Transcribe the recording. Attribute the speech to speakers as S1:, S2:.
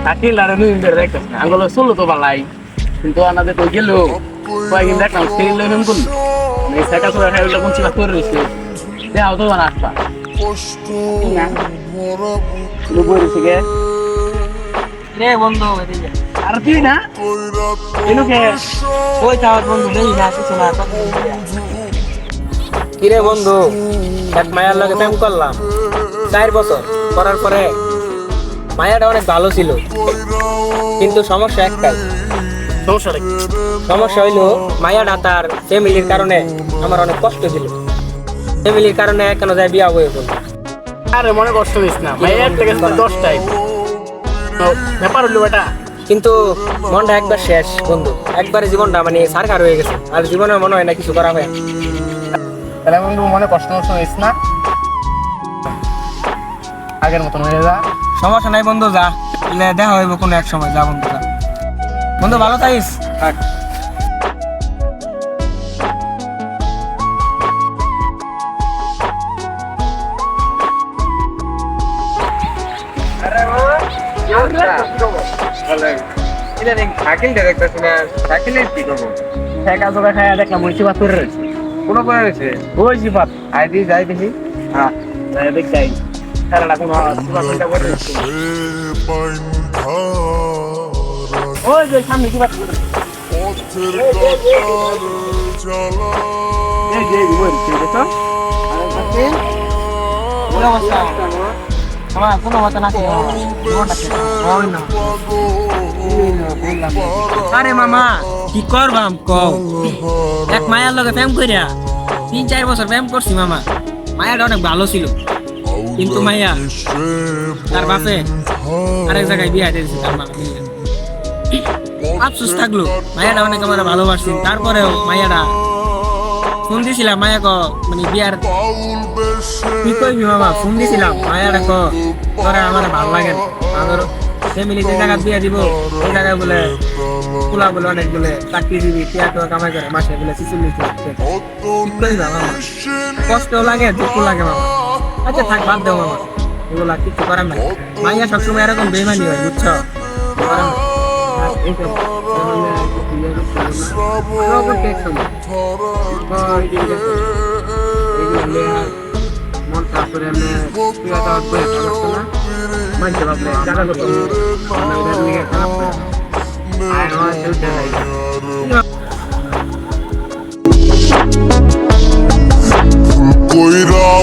S1: Aquel era no indirecto, angolo solo to balai. কিন্তু আমাদের তো গেল কয়েকদিন দেখলাম সেই লেভেল করল এই সেটা তো দেখা গেল কোন চিপা করে রয়েছে দেখাও তো না আসবা কে রে বন্ধু আর তুই না এনুকে ওই চাওয়ার বন্ধু নেই না কিছু না
S2: কিরে বন্ধু এক মায়ার লগে প্রেম করলাম 4 বছর করার পরে মায়াটা অনেক ভালো ছিল কিন্তু সমস্যা একটাই সমস্যা হইলো মায়াটা তার ফ্যামিলির কারণে আমার অনেক কষ্ট ছিল ফ্যামিলির কারণে কেন যায় বিয়া হয়ে গেল
S1: আরে মনে কষ্ট হইস না মায়ের থেকে 10টাই তো ব্যাপার হলো এটা
S2: কিন্তু মনটা একবার শেষ বন্ধু একবারে জীবনটা মানে সারকার হয়ে গেছে আর জীবনে মনে হয় না কিছু করা হয়
S1: তাহলে বন্ধু মনে কষ্ট হইস না আগের মতন হয়ে যা
S2: সমস্যা নাই বন্ধু যা দেখা হইব কোনো এক সময় যা বন্ধু যা বন্ধু ভালো থাকিস থাক
S1: দেখলাম ওই চিপা করে রয়েছে
S2: কোনো করে রয়েছে
S1: ওই চিপা
S2: আইদি যাই দেখি
S1: হ্যাঁ দেখছি খেলাটা কোনো চিপা করে রয়েছে ওই যে সামনে চিপা করে এই যে ওই দেখো
S2: কোনো অবস্থা আমার কোনো কথা না আরে মামা কি করবাম কও এক মায়ের লগে প্রেম কইরা 3-4 বছর প্রেম করছি মামা মায়াটা অনেক ভালো ছিল কিন্তু মাইয়া তার বাপে আরেক জায়গায় বিয়ে দিয়েছে তার মা আফসোস থাকলো মায়াটা অনেক আমার ভালোবাসছি তারপরেও মায়াটা ফোন দিছিলাম মায়া মানে বিয়ার কি কইবি মামা ফোন দিছিলাম মায়াটা তোরা আমার ভালো লাগে আমার ফ্যামিলি যে জায়গা বিয়া দিব ওই জায়গায় বলে পোলা বলে অনেক বলে চাকরি দিবি টিয়া কামাই করে মাসে বলে 46 লাখ মামা কষ্ট লাগে দুঃখ লাগে মামা আচ্ছা থাক বাদ দেও মামা এগুলা কিছু করার নাই মাইয়া সবসময় এরকম বেমানি হয় বুঝছো মন খারাপ করে মানছে ভাবলে জানা করতো
S3: কইরাও